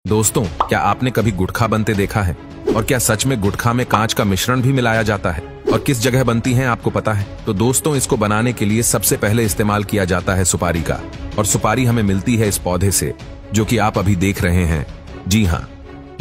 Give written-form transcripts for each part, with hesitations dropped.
दोस्तों, क्या आपने कभी गुटखा बनते देखा है? और क्या सच में गुटखा में कांच का मिश्रण भी मिलाया जाता है? और किस जगह बनती हैं आपको पता है? तो दोस्तों, इसको बनाने के लिए सबसे पहले इस्तेमाल किया जाता है सुपारी का। और सुपारी हमें मिलती है इस पौधे से, जो कि आप अभी देख रहे हैं। जी हाँ,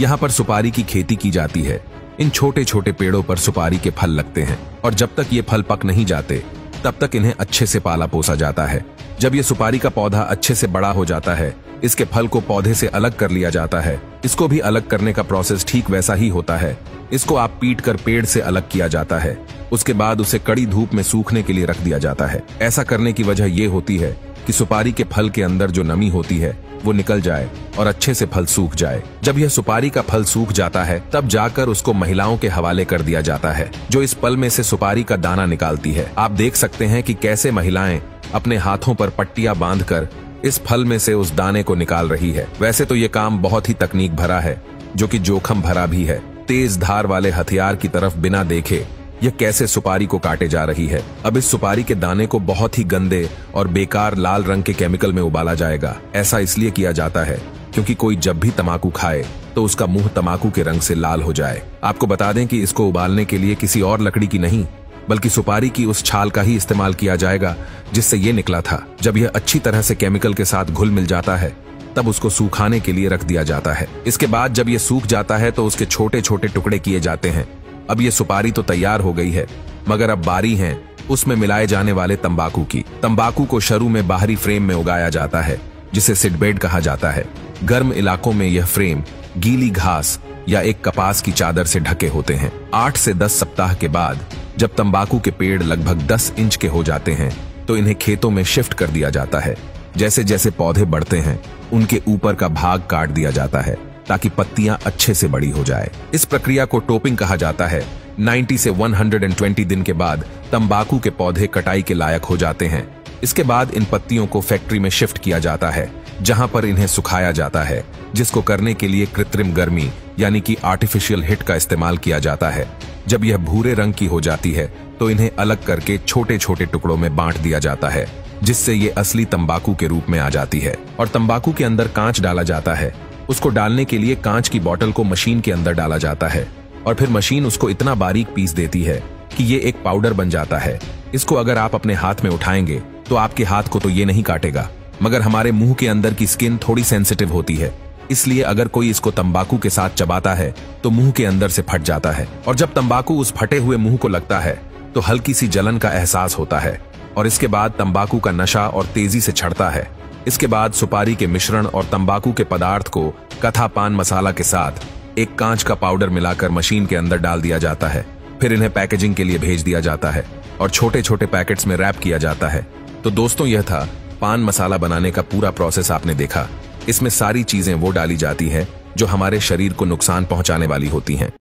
यहाँ पर सुपारी की खेती की जाती है। इन छोटे छोटे पेड़ों पर सुपारी के फल लगते हैं और जब तक ये फल पक नहीं जाते तब तक इन्हें अच्छे से पाला पोसा जाता है। जब ये सुपारी का पौधा अच्छे से बड़ा हो जाता है, इसके फल को पौधे से अलग कर लिया जाता है। इसको भी अलग करने का प्रोसेस ठीक वैसा ही होता है। इसको आप पीट कर पेड़ से अलग किया जाता है। उसके बाद उसे कड़ी धूप में सूखने के लिए रख दिया जाता है। ऐसा करने की वजह यह होती है कि सुपारी के फल के अंदर जो नमी होती है वो निकल जाए और अच्छे से फल सूख जाए। जब यह सुपारी का फल सूख जाता है तब जाकर उसको महिलाओं के हवाले कर दिया जाता है, जो इस पल में से सुपारी का दाना निकालती है। आप देख सकते हैं कि कैसे महिलाएं अपने हाथों पर पट्टियां बांधकर इस फल में से उस दाने को निकाल रही है। वैसे तो ये काम बहुत ही तकनीक भरा है, जो कि जोखिम भरा भी है। तेज धार वाले हथियार की तरफ बिना देखे यह कैसे सुपारी को काटे जा रही है। अब इस सुपारी के दाने को बहुत ही गंदे और बेकार लाल रंग के केमिकल में उबाला जाएगा। ऐसा इसलिए किया जाता है क्योंकि कोई जब भी तंबाकू खाए तो उसका मुंह तंबाकू के रंग से लाल हो जाए। आपको बता दें कि इसको उबालने के लिए किसी और लकड़ी की नहीं बल्कि सुपारी की उस छाल का ही इस्तेमाल किया जाएगा जिससे ये निकला था। जब यह अच्छी तरह से केमिकल के साथ घुल मिल जाता है तब उसको सूखाने के लिए रख दिया जाता है। इसके बाद जब यह सूख जाता है तो उसके छोटे छोटे टुकड़े किए जाते हैं। अब ये सुपारी तो तैयार हो गई है, मगर अब बारी है उसमें मिलाए जाने वाले तंबाकू की। तंबाकू को शुरू में बाहरी फ्रेम में उगाया जाता है, जिसे सीडबेड कहा जाता है। गर्म इलाकों में यह फ्रेम गीली घास या एक कपास की चादर से ढके होते हैं। 8 से 10 सप्ताह के बाद जब तंबाकू के पेड़ लगभग 10 इंच के हो जाते हैं तो इन्हें खेतों में शिफ्ट कर दिया जाता है। जैसे जैसे पौधे बढ़ते हैं उनके ऊपर का भाग काट दिया जाता है ताकि पत्तियां अच्छे से बड़ी हो जाए। इस प्रक्रिया को टोपिंग कहा जाता है। 90 से 120 दिन के बाद तंबाकू के पौधे कटाई के लायक हो जाते हैं। इसके बाद इन पत्तियों को फैक्ट्री में शिफ्ट किया जाता है, जहां पर इन्हें सुखाया जाता है, जिसको करने के लिए कृत्रिम गर्मी यानी कि आर्टिफिशियल हीट का इस्तेमाल किया जाता है। जब यह भूरे रंग की हो जाती है तो इन्हें अलग करके छोटे छोटे टुकड़ों में बांट दिया जाता है, जिससे ये असली तंबाकू के रूप में आ जाती है। और तंबाकू के अंदर कांच डाला जाता है। उसको डालने के लिए कांच की बोतल को मशीन के अंदर डाला जाता है और फिर मशीन उसको इतना बारीक पीस देती है कि ये एक पाउडर बन जाता है। इसको अगर आप अपने हाथ में उठाएंगे तो आपके हाथ को तो ये नहीं काटेगा, मगर हमारे मुंह के अंदर की स्किन थोड़ी सेंसिटिव होती है, इसलिए अगर कोई इसको तंबाकू के साथ चबाता है तो मुंह के अंदर से फट जाता है। और जब तंबाकू उस फटे हुए मुंह को लगता है तो हल्की सी जलन का एहसास होता है और इसके बाद तंबाकू का नशा और तेजी से चढ़ता है। इसके बाद सुपारी के मिश्रण और तंबाकू के पदार्थ को कथा पान मसाला के साथ एक कांच का पाउडर मिलाकर मशीन के अंदर डाल दिया जाता है। फिर इन्हें पैकेजिंग के लिए भेज दिया जाता है और छोटे छोटे पैकेट्स में रैप किया जाता है। तो दोस्तों, यह था पान मसाला बनाने का पूरा प्रोसेस। आपने देखा, इसमें सारी चीजें वो डाली जाती हैं जो हमारे शरीर को नुकसान पहुंचाने वाली होती हैं।